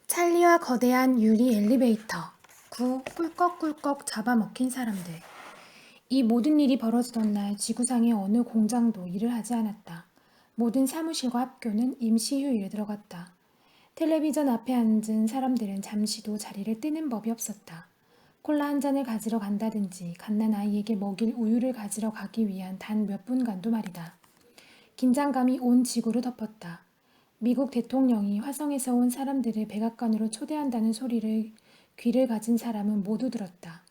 찰리와 거대한 유리 엘리베이터. 9. 꿀꺽꿀꺽 잡아먹힌 사람들. 이 모든 일이 벌어지던 날 지구상의 어느 공장도 일을 하지 않았다. 모든 사무실과 학교는 임시 휴일에 들어갔다. 텔레비전 앞에 앉은 사람들은 잠시도 자리를 뜨는 법이 없었다. 콜라 한 잔을 가지러 간다든지 갓난 아이에게 먹일 우유를 가지러 가기 위한 단 몇 분간도 말이다. 긴장감이 온 지구를 덮었다. 미국 대통령이 화성에서 온 사람들을 백악관으로 초대한다는 소리를 귀를 가진 사람은 모두 들었다.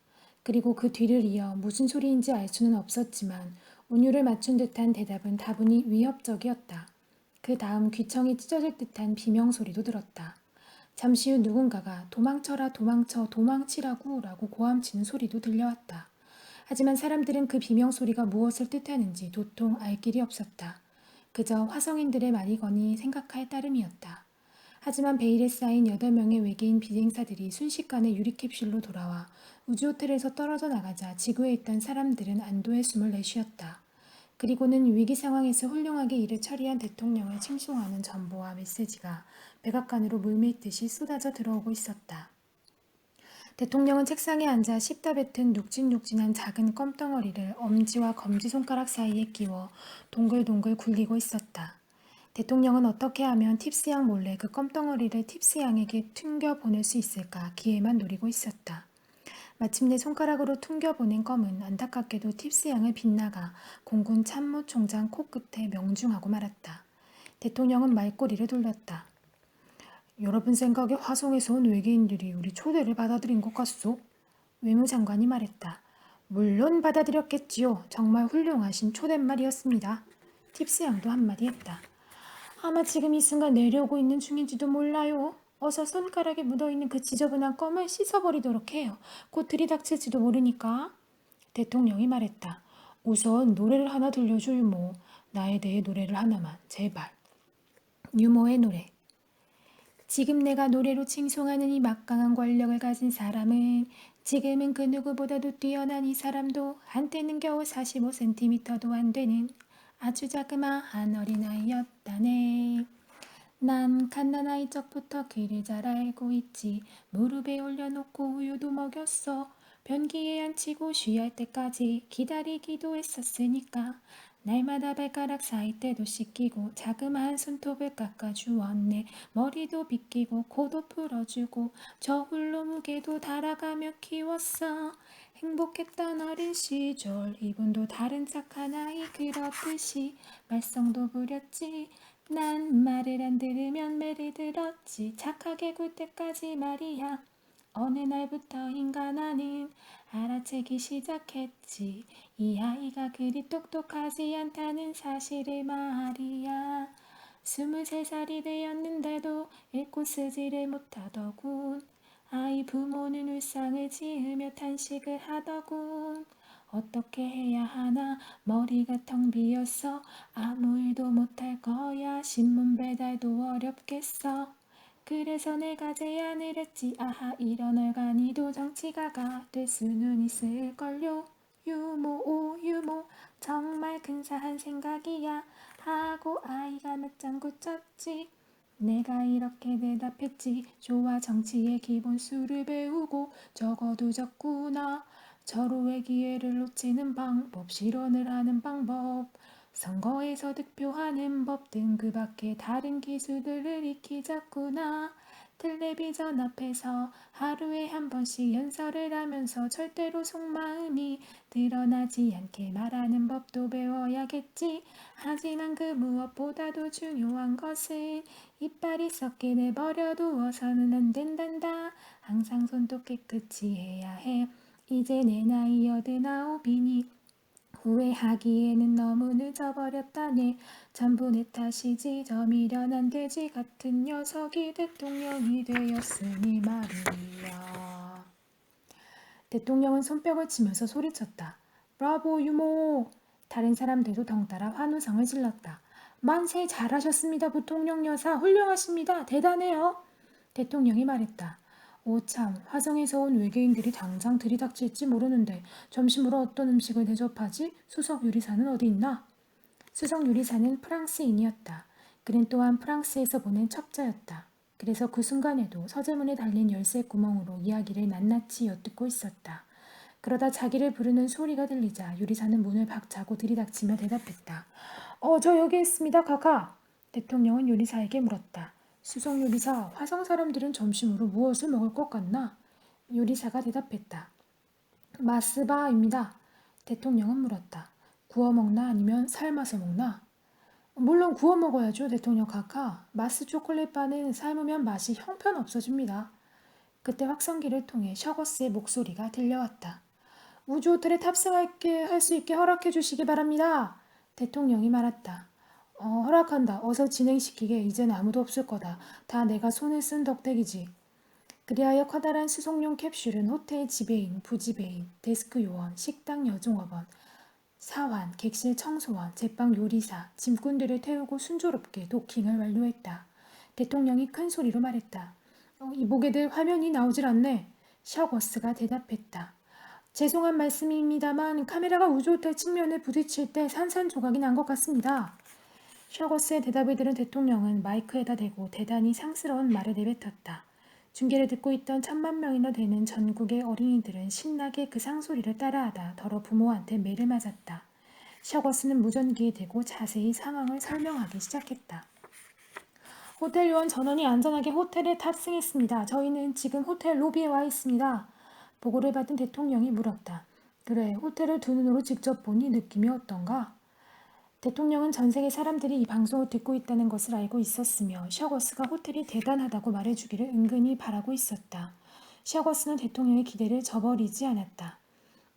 그리고 그 뒤를 이어 무슨 소리인지 알 수는 없었지만 운율을 맞춘 듯한 대답은 다분히 위협적이었다. 그 다음 귀청이 찢어질 듯한 비명소리도 들었다. 잠시 후 누군가가 도망쳐라 도망쳐 도망치라고 라고 고함치는 소리도 들려왔다. 하지만 사람들은 그 비명소리가 무엇을 뜻하는지 도통 알 길이 없었다. 그저 화성인들의 말이거니 생각할 따름이었다. 하지만 베일에 쌓인 8명의 외계인 비행사들이 순식간에 유리캡슐로 돌아와 우주호텔에서 떨어져 나가자 지구에 있던 사람들은 안도의 숨을 내쉬었다. 그리고는 위기 상황에서 훌륭하게 일을 처리한 대통령을 칭송하는 전보와 메시지가 백악관으로 물밀듯이 쏟아져 들어오고 있었다. 대통령은 책상에 앉아 씹다 뱉은 눅진눅진한 작은 껌덩어리를 엄지와 검지손가락 사이에 끼워 동글동글 굴리고 있었다. 대통령은 어떻게 하면 팁스 양 몰래 그 껌덩어리를 팁스 양에게 튕겨 보낼 수 있을까 기회만 노리고 있었다. 마침내 손가락으로 튕겨보낸 껌은 안타깝게도 팁스 양을 빗나가 공군 참모총장 코끝에 명중하고 말았다. 대통령은 말꼬리를 돌렸다. 여러분 생각에 화성에서 온 외계인들이 우리 초대를 받아들인 것 같소? 외무장관이 말했다. 물론 받아들였겠지요. 정말 훌륭하신 초대말이었습니다. 팁스 양도 한마디 했다. 아마 지금 이 순간 내려오고 있는 중인지도 몰라요. 어서 손가락에 묻어있는 그 지저분한 껌을 씻어버리도록 해요. 곧 들이닥칠지도 모르니까. 대통령이 말했다. 우선 노래를 하나 들려줘 유모. 나에 대해 노래를 하나만 제발. 유모의 노래. 지금 내가 노래로 칭송하는 이 막강한 권력을 가진 사람은 지금은 그 누구보다도 뛰어난 이 사람도 한때는 겨우 45cm도 안 되는 아주 자그마한 어린아이였다네. 난 갓난아이 적부터 귀를 잘 알고 있지. 무릎에 올려놓고 우유도 먹였어. 변기에 앉히고 쉬할 때까지 기다리기도 했었으니까. 날마다 발가락 사이 때도 씻기고 자그마한 손톱을 깎아주었네. 머리도 빗기고 코도 풀어주고 저 홀로 무게도 달아가며 키웠어. 행복했던 어린 시절 이분도 다른 착한 아이 그렇듯이 말썽도 부렸지. 난 말을 안 들으면 매를 들었지. 착하게 굴 때까지 말이야. 어느 날부터인가 나는 알아채기 시작했지. 이 아이가 그리 똑똑하지 않다는 사실을 말이야. 23살이 되었는데도 읽고 쓰지를 못하더군. 아이 부모는 울상을 지으며 탄식을 하더군. 어떻게 해야 하나 머리가 텅 비었어. 아무 일도 못할 거야. 신문 배달도 어렵겠어. 그래서 내가 제안을 했지. 아하 이런 얼간이도 정치가가 될 수는 있을걸요. 유모 오 유모 정말 근사한 생각이야 하고 아이가 맞장구 쳤지. 내가 이렇게 대답했지. 좋아 정치의 기본수를 배우고 적어도 적구나. 절호의 기회를 놓치는 방법, 실언을 하는 방법, 선거에서 득표하는 법 등 그 밖에 다른 기술들을 익히자꾸나. 텔레비전 앞에서 하루에 한 번씩 연설을 하면서 절대로 속마음이 드러나지 않게 말하는 법도 배워야겠지. 하지만 그 무엇보다도 중요한 것은 이빨이 썩게 내버려 두어서는 안 된단다. 항상 손도 깨끗이 해야 해. 이제 내 나이 89이니 후회하기에는 너무 늦어버렸다네. 전부 내 탓이지. 저 미련한 돼지 같은 녀석이 대통령이 되었으니 말이야. 대통령은 손뼉을 치면서 소리쳤다. 브라보 유모. 다른 사람들도 덩달아 환호성을 질렀다. 만세 잘하셨습니다. 부통령 여사 훌륭하십니다. 대단해요. 대통령이 말했다. 오참 화성에서 온 외계인들이 당장 들이닥칠지 모르는데 점심으로 어떤 음식을 대접하지? 수석 요리사는 어디 있나? 수석 요리사는 프랑스인이었다. 그는 또한 프랑스에서 보낸 첩자였다. 그래서 그 순간에도 서재문에 달린 열쇠 구멍으로 이야기를 낱낱이 엿듣고 있었다. 그러다 자기를 부르는 소리가 들리자 요리사는 문을 박차고 들이닥치며 대답했다. 저 여기 있습니다, 카카. 대통령은 요리사에게 물었다. 수석 요리사, 화성 사람들은 점심으로 무엇을 먹을 것 같나? 요리사가 대답했다. 마스바입니다. 대통령은 물었다. 구워 먹나 아니면 삶아서 먹나? 물론 구워 먹어야죠, 대통령 카카. 마스 초콜릿 바는 삶으면 맛이 형편없어집니다. 그때 확성기를 통해 셔거스의 목소리가 들려왔다. 우주 호텔에 탑승할게 할 수 있게 허락해 주시기 바랍니다. 대통령이 말했다. 허락한다. 어서 진행시키게. 이젠 아무도 없을 거다. 다 내가 손을 쓴 덕택이지. 그리하여 커다란 수송용 캡슐은 호텔 지배인, 부지배인, 데스크 요원, 식당 여종업원, 사환, 객실 청소원, 제빵 요리사, 짐꾼들을 태우고 순조롭게 도킹을 완료했다. 대통령이 큰 소리로 말했다. 이 보게들 화면이 나오질 않네. 셔거스가 대답했다. 죄송한 말씀입니다만 카메라가 우주호텔 측면에 부딪힐 때 산산조각이 난 것 같습니다. 셔거스의 대답을 들은 대통령은 마이크에다 대고 대단히 상스러운 말을 내뱉었다. 중계를 듣고 있던 1,000만 명이나 되는 전국의 어린이들은 신나게 그 상소리를 따라하다 더러 부모한테 매를 맞았다. 셔거스는 무전기에 대고 자세히 상황을 설명하기 시작했다. 호텔 요원 전원이 안전하게 호텔에 탑승했습니다. 저희는 지금 호텔 로비에 와 있습니다. 보고를 받은 대통령이 물었다. 그래, 호텔을 두 눈으로 직접 보니 느낌이 어떤가? 대통령은 전 세계 사람들이 이 방송을 듣고 있다는 것을 알고 있었으며 셔거스가 호텔이 대단하다고 말해주기를 은근히 바라고 있었다. 셔거스는 대통령의 기대를 저버리지 않았다.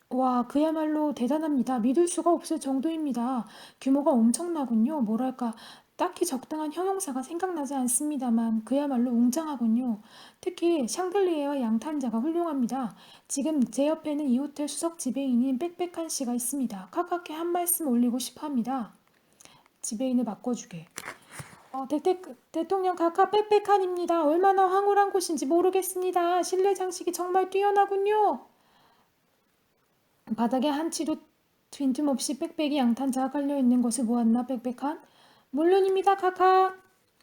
와, 그야말로 대단합니다. 믿을 수가 없을 정도입니다. 규모가 엄청나군요. 뭐랄까, 딱히 적당한 형용사가 생각나지 않습니다만 그야말로 웅장하군요. 특히 샹들리에와 양탄자가 훌륭합니다. 지금 제 옆에는 이 호텔 수석 지배인인 빽빽한 씨가 있습니다. 카카께 한 말씀 올리고 싶어 합니다. 지배인을 바꿔주게. 대통령 카카 빽빽한입니다. 얼마나 황홀한 곳인지 모르겠습니다. 실내 장식이 정말 뛰어나군요. 바닥에 한치도 빈틈없이 빽빽이 양탄자가 깔려있는 것을 보았나 빽빽한? 물론입니다 카카.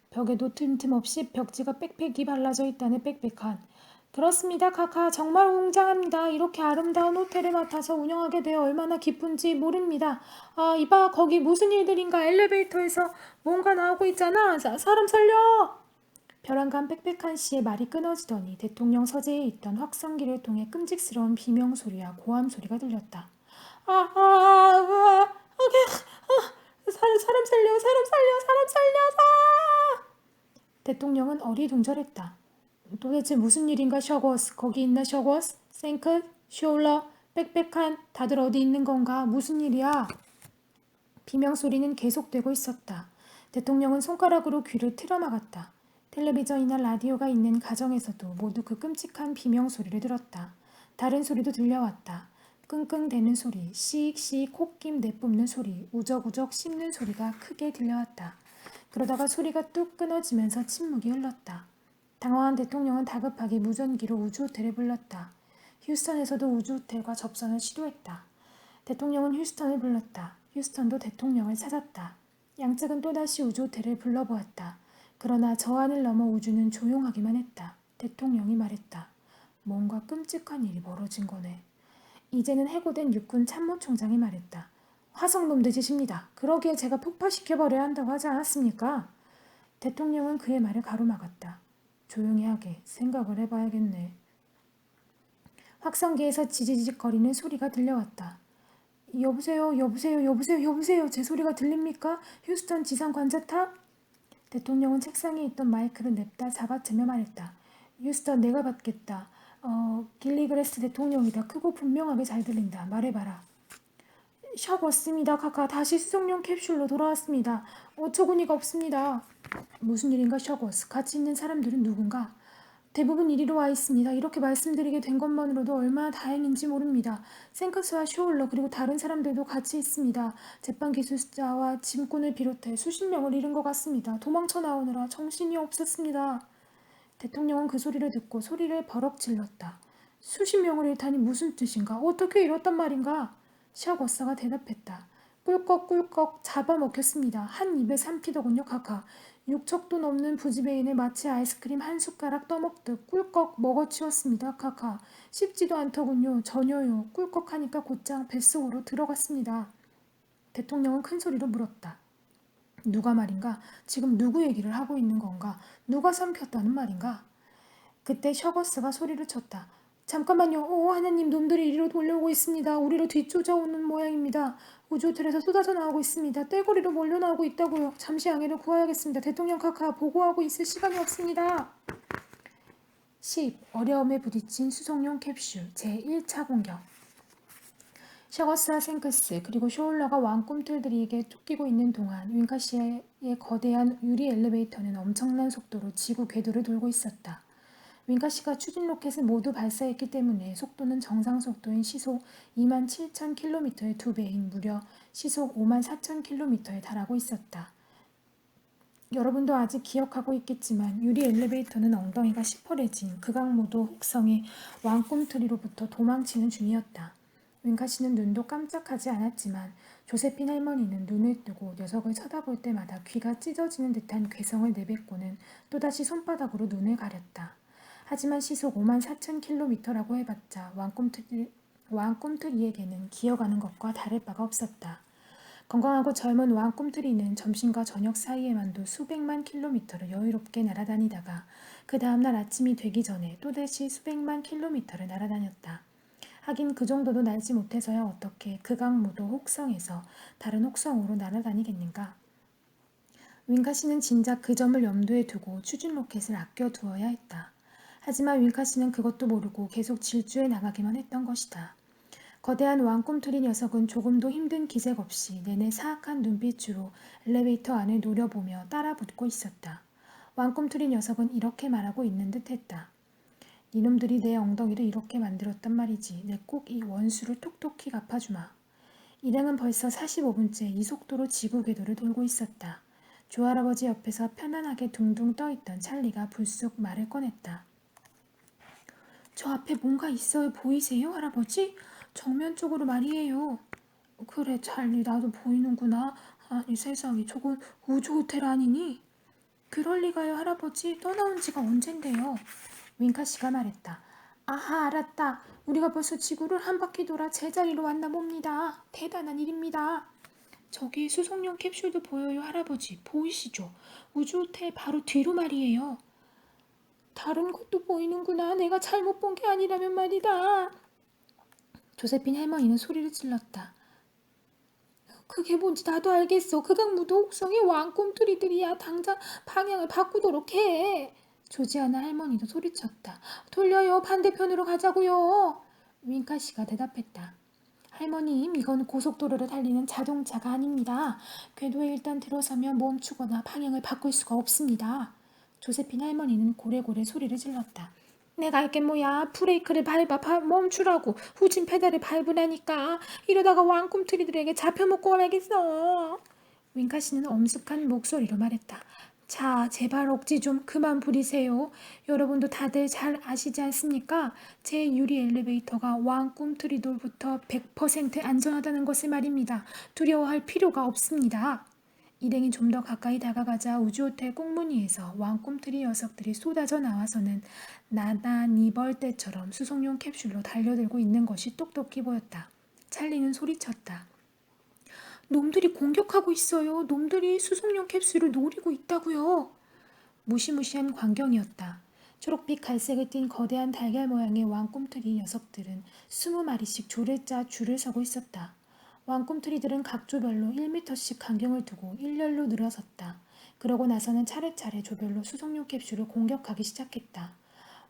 벽에도 틈틈없이 벽지가 빽빽이 발라져 있다는 빽빽한. 그렇습니다 카카. 정말 웅장합니다. 이렇게 아름다운 호텔을 맡아서 운영하게 되어 얼마나 기쁜지 모릅니다. 이봐 거기 무슨 일들인가. 엘리베이터에서 뭔가 나오고 있잖아. 사람 살려. 벼랑간 빽빽한 씨의 말이 끊어지더니 대통령 서재에 있던 확성기를 통해 끔찍스러운 비명소리와 고함소리가 들렸다. 사람 살려, 사람 살려서! 대통령은 어리둥절했다. 도대체 무슨 일인가 셔거스. 거기 있나 셔거스? 생크? 숄러? 빽빽한? 다들 어디 있는 건가? 무슨 일이야? 비명소리는 계속되고 있었다. 대통령은 손가락으로 귀를 틀어막았다. 텔레비전이나 라디오가 있는 가정에서도 모두 그 끔찍한 비명소리를 들었다. 다른 소리도 들려왔다. 끙끙대는 소리, 씩씩 콧김 내뿜는 소리, 우적우적 씹는 소리가 크게 들려왔다. 그러다가 소리가 뚝 끊어지면서 침묵이 흘렀다. 당황한 대통령은 다급하게 무전기로 우주호텔에 불렀다. 휴스턴에서도 우주호텔과 접선을 시도했다. 대통령은 휴스턴을 불렀다. 휴스턴도 대통령을 찾았다. 양측은 또다시 우주호텔을 불러보았다. 그러나 저 하늘 너머 우주는 조용하기만 했다. 대통령이 말했다. 뭔가 끔찍한 일이 벌어진 거네. 이제는 해고된 육군 참모총장이 말했다. 화성놈들 짓입니다. 그러기에 제가 폭파시켜버려야 한다고 하지 않았습니까? 대통령은 그의 말을 가로막았다. 조용히 하게. 생각을 해봐야겠네. 확성기에서 지지직거리는 소리가 들려왔다. 여보세요. 제 소리가 들립니까? 휴스턴 지상 관제탑? 대통령은 책상에 있던 마이크를 냅다 잡아채며 말했다. 휴스턴 내가 받겠다. 길리그레스 대통령이다. 크고 분명하게 잘 들린다. 말해봐라. 셔거스입니다. 카카. 다시 수송용 캡슐로 돌아왔습니다. 어처구니가 없습니다. 무슨 일인가 셔거스. 같이 있는 사람들은 누군가? 대부분 이리로 와 있습니다. 이렇게 말씀드리게 된 것만으로도 얼마나 다행인지 모릅니다. 생크스와 쇼울러 그리고 다른 사람들도 같이 있습니다. 제빵 기술자와 짐꾼을 비롯해 수십 명을 잃은 것 같습니다. 도망쳐 나오느라 정신이 없었습니다. 대통령은 그 소리를 듣고 소리를 버럭 질렀다. 수십 명을 잃다니 무슨 뜻인가? 어떻게 잃었단 말인가? 샤거스가 대답했다. 꿀꺽꿀꺽 잡아먹혔습니다. 한 입에 삼키더군요 카카. 육척도 넘는 부지배인을 마치 아이스크림 한 숟가락 떠먹듯 꿀꺽 먹어치웠습니다. 카카. 씹지도 않더군요. 전혀요. 꿀꺽하니까 곧장 뱃속으로 들어갔습니다. 대통령은 큰 소리로 물었다. 누가 말인가? 지금 누구 얘기를 하고 있는 건가? 누가 삼켰다는 말인가? 그때 셔거스가 소리를 쳤다. 잠깐만요. 하나님, 놈들이 이리로 몰려오고 있습니다. 우리로 뒤쫓아오는 모양입니다. 우주 호텔에서 쏟아져 나오고 있습니다. 떼거리로 몰려나오고 있다고요. 잠시 양해를 구하야겠습니다. 대통령 카카, 보고하고 있을 시간이 없습니다. 10. 어려움에 부딪힌 수송용 캡슐 제1차 공격. 셔거스와 생크스 그리고 쇼울러가 왕꿈틀들에게 쫓기고 있는 동안 윙카시의 거대한 유리 엘리베이터는 엄청난 속도로 지구 궤도를 돌고 있었다. 윙카시가 추진 로켓을 모두 발사했기 때문에 속도는 정상 속도인 시속 27,000km의 2배인 무려 시속 54,000km에 달하고 있었다. 여러분도 아직 기억하고 있겠지만 유리 엘리베이터는 엉덩이가 시퍼레진 극악무도 혹성의 왕꿈틀이로부터 도망치는 중이었다. 윙카시는 눈도 깜짝하지 않았지만 조세핀 할머니는 눈을 뜨고 녀석을 쳐다볼 때마다 귀가 찢어지는 듯한 괴성을 내뱉고는 또다시 손바닥으로 눈을 가렸다. 하지만 시속 54,000km라고 해봤자 왕꿈틀이에게는 기어가는 것과 다를 바가 없었다. 건강하고 젊은 왕꿈틀이는 점심과 저녁 사이에만도 수백만 킬로미터를 여유롭게 날아다니다가 그 다음날 아침이 되기 전에 또다시 수백만 킬로미터를 날아다녔다. 하긴 그 정도도 날지 못해서야 어떻게 극악무도 혹성에서 다른 혹성으로 날아다니겠는가. 윙카시는 진작 그 점을 염두에 두고 추진 로켓을 아껴두어야 했다. 하지만 윙카시는 그것도 모르고 계속 질주해 나가기만 했던 것이다. 거대한 왕꿈틀이 녀석은 조금도 힘든 기색 없이 내내 사악한 눈빛으로 엘리베이터 안을 노려보며 따라붙고 있었다. 왕꿈틀이 녀석은 이렇게 말하고 있는 듯 했다. 니놈들이 내 엉덩이를 이렇게 만들었단 말이지. 내 꼭 이 원수를 톡톡히 갚아주마. 일행은 벌써 45분째 이 속도로 지구 궤도를 돌고 있었다. 조할아버지 옆에서 편안하게 둥둥 떠있던 찰리가 불쑥 말을 꺼냈다. 저 앞에 뭔가 있어요. 보이세요, 할아버지? 정면 쪽으로 말이에요. 그래, 찰리, 나도 보이는구나. 아니, 세상에, 저건 우주 호텔 아니니? 그럴 리가요, 할아버지. 떠나온 지가 언젠데요. 윙카씨가 말했다. 아하, 알았다. 우리가 벌써 지구를 한 바퀴 돌아 제자리로 왔나 봅니다. 대단한 일입니다. 저기 수송용 캡슐도 보여요, 할아버지. 보이시죠? 우주 호텔 바로 뒤로 말이에요. 다른 것도 보이는구나. 내가 잘못 본 게 아니라면 말이다. 조세핀 할머니는 소리를 질렀다. 그게 뭔지 나도 알겠어. 극악무도 혹성의 왕꿈틀이들이야. 당장 방향을 바꾸도록 해. 조지아나 할머니도 소리쳤다. 돌려요. 반대편으로 가자고요. 윙카씨가 대답했다. 할머님, 이건 고속도로를 달리는 자동차가 아닙니다. 궤도에 일단 들어서면 멈추거나 방향을 바꿀 수가 없습니다. 조세핀 할머니는 고래고래 소리를 질렀다. 내가 알게 뭐야. 브레이크를 밟아 멈추라고. 후진 페달을 밟으라니까. 이러다가 왕꿈틀이들에게 잡혀먹고 말겠어. 윙카씨는 엄숙한 목소리로 말했다. 자, 제발 억지 좀 그만 부리세요. 여러분도 다들 잘 아시지 않습니까? 제 유리 엘리베이터가 왕꿈틀이돌부터 100% 안전하다는 것을 말입니다. 두려워할 필요가 없습니다. 일행이 좀 더 가까이 다가가자 우주호텔 꽁무니에서 왕꿈틀이 녀석들이 쏟아져 나와서는 나나니 벌떼처럼 수송용 캡슐로 달려들고 있는 것이 똑똑히 보였다. 찰리는 소리쳤다. 놈들이 공격하고 있어요. 놈들이 수송용 캡슐을 노리고 있다고요. 무시무시한 광경이었다. 초록빛 갈색을 띤 거대한 달걀 모양의 왕꿈틀이 녀석들은 20마리씩 조를 짜 줄을 서고 있었다. 왕꿈틀이들은 각 조별로 1m씩 간격을 두고 일렬로 늘어섰다. 그러고 나서는 차례차례 조별로 수송용 캡슐을 공격하기 시작했다.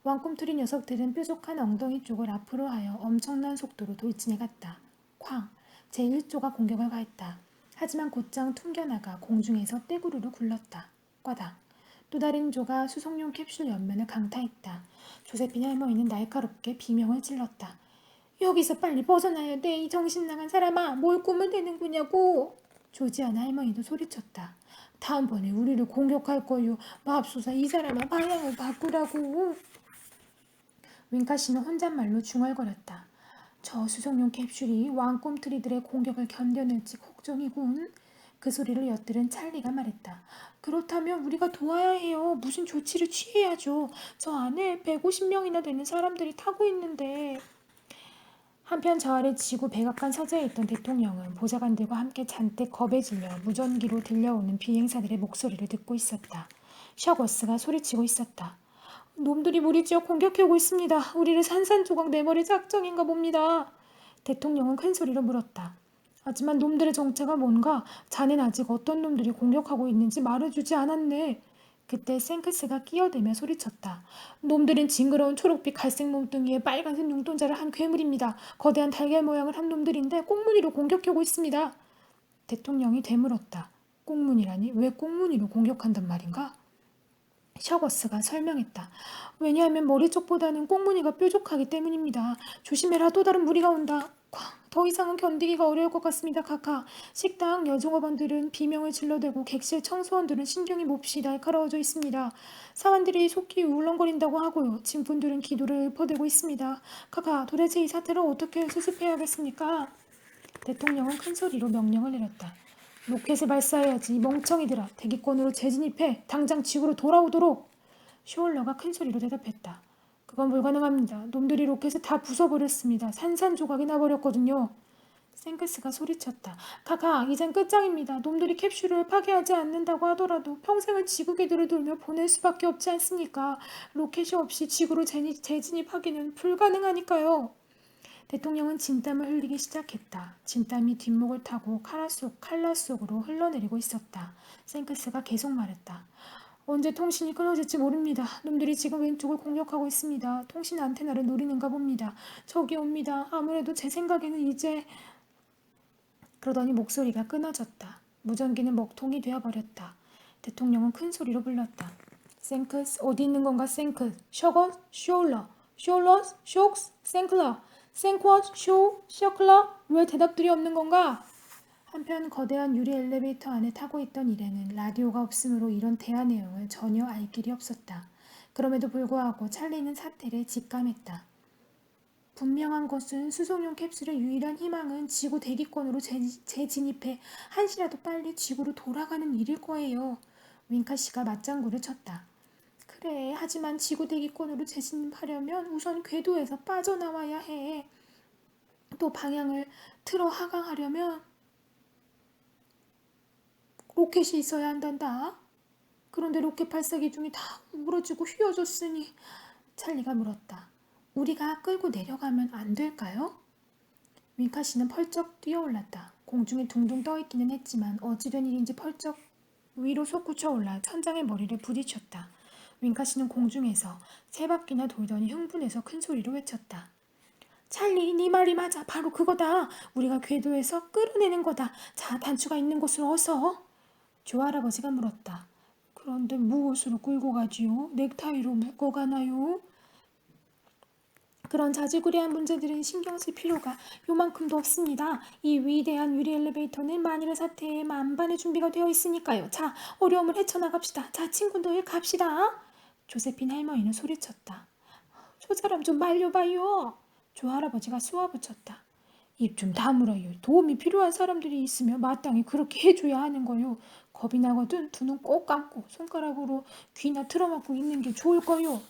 왕꿈틀이 녀석들은 뾰족한 엉덩이 쪽을 앞으로 하여 엄청난 속도로 돌진해갔다. 쾅! 제1조가 공격을 가했다. 하지만 곧장 퉁겨나가 공중에서 떼구르르 굴렀다. 꽈당! 또 다른 조가 수송용 캡슐 옆면을 강타했다. 조세핀 할머니는 날카롭게 비명을 질렀다. 여기서 빨리 벗어나야 돼. 이 정신 나간 사람아. 뭘 꾸면 되는 거냐고. 조지아나 할머니도 소리쳤다. 다음번에 우리를 공격할 거요. 맙소사 이 사람아 방향을 바꾸라고. 윙카씨는 혼잣말로 중얼거렸다. 저 수송용 캡슐이 왕꿈틀이들의 공격을 견뎌낼지 걱정이군. 그 소리를 엿들은 찰리가 말했다. 그렇다면 우리가 도와야 해요. 무슨 조치를 취해야죠. 저 안에 150명이나 되는 사람들이 타고 있는데. 한편 저 아래 지구 백악관 서재에 있던 대통령은 보좌관들과 함께 잔뜩 겁에 질려 무전기로 들려오는 비행사들의 목소리를 듣고 있었다. 셔거스가 소리치고 있었다. 놈들이 우리 지역 공격해오고 있습니다. 우리를 산산조각 내버릴 작정인가 봅니다. 대통령은 큰 소리로 물었다. 하지만 놈들의 정체가 뭔가 자넨 아직 어떤 놈들이 공격하고 있는지 말해주지 않았네. 그때 생크스가 끼어들며 소리쳤다. 놈들은 징그러운 초록빛 갈색 몸뚱이에 빨간색 눈동자를 한 괴물입니다. 거대한 달걀 모양을 한 놈들인데 꽁무니로 공격하고 있습니다. 대통령이 되물었다. 꽁무니라니? 왜 꽁무니로 공격한단 말인가? 셔거스가 설명했다. 왜냐하면 머리 쪽보다는 꽁무니가 뾰족하기 때문입니다. 조심해라. 또 다른 무리가 온다. 쾅! 더 이상은 견디기가 어려울 것 같습니다. 카카. 식당 여종업원들은 비명을 질러대고 객실 청소원들은 신경이 몹시 날카로워져 있습니다. 사관들이 속기 울렁거린다고 하고요. 진분들은 기도를 읊어대고 있습니다. 카카, 도대체 이 사태를 어떻게 수습해야겠습니까? 대통령은 큰 소리로 명령을 내렸다. 로켓을 발사해야지. 멍청이들아. 대기권으로 재진입해. 당장 지구로 돌아오도록. 쇼울러가 큰 소리로 대답했다. 그건 불가능합니다. 놈들이 로켓을 다 부숴버렸습니다. 산산조각이 나버렸거든요. 생크스가 소리쳤다. 카카, 이젠 끝장입니다. 놈들이 캡슐을 파괴하지 않는다고 하더라도 평생을 지구 궤도를 돌며 보낼 수밖에 없지 않습니까? 로켓이 없이 지구로 재진입하기는 불가능하니까요. 대통령은 진땀을 흘리기 시작했다. 진땀이 뒷목을 타고 칼라 속으로 흘러내리고 있었다. 생크스가 계속 말했다. 언제 통신이 끊어질지 모릅니다. 놈들이 지금 왼쪽을 공격하고 있습니다. 통신 안테나를 노리는가 봅니다. 저기 옵니다. 아무래도 제 생각에는 이제... 그러더니 목소리가 끊어졌다. 무전기는 먹통이 되어버렸다. 대통령은 큰 소리로 불렀다. 생크스, 어디 있는 건가 생크스? 셔거? 쇼울러? 쇼울러스? 쇼크스? 생클러? 생쿼즈? 쇼? 셔클러? 왜 대답들이 없는 건가? 한편 거대한 유리 엘리베이터 안에 타고 있던 일행은 라디오가 없으므로 이런 대화 내용을 전혀 알 길이 없었다. 그럼에도 불구하고 찰리는 사태를 직감했다. 분명한 것은 수송용 캡슐의 유일한 희망은 지구 대기권으로 재진입해 한시라도 빨리 지구로 돌아가는 일일 거예요. 윙카 씨가 맞장구를 쳤다. 그래, 하지만 지구 대기권으로 재진입하려면 우선 궤도에서 빠져나와야 해. 또 방향을 틀어 하강하려면 로켓이 있어야 한단다. 그런데 로켓 발사 기둥이 다 우그러지고 휘어졌으니. 찰리가 물었다. 우리가 끌고 내려가면 안 될까요? 윙카 씨는 펄쩍 뛰어올랐다. 공중에 둥둥 떠있기는 했지만 어찌된 일인지 펄쩍 위로 솟구쳐 올라 천장에 머리를 부딪혔다. 윙카 씨는 공중에서 세 바퀴나 돌더니 흥분해서 큰 소리로 외쳤다. 찰리, 네 말이 맞아. 바로 그거다. 우리가 궤도에서 끌어내는 거다. 자, 단추가 있는 곳으로 어서. 조 할아버지가 물었다. 그런데 무엇으로 끌고 가지요? 넥타이로 묶어가나요? 그런 자질구레한 문제들은 신경 쓸 필요가 요만큼도 없습니다. 이 위대한 유리 엘리베이터는 만일의 사태에 만반의 준비가 되어 있으니까요. 자, 어려움을 헤쳐나갑시다. 자, 친구들 갑시다. 조세핀 할머니는 소리쳤다. 저 사람 좀 말려봐요. 조 할아버지가 쏘아붙였다. 입 좀 다물어요. 도움이 필요한 사람들이 있으면 마땅히 그렇게 해줘야 하는 거요. 겁이 나거든 두 눈 꼭 감고 손가락으로 귀나 틀어막고 있는 게 좋을 거요.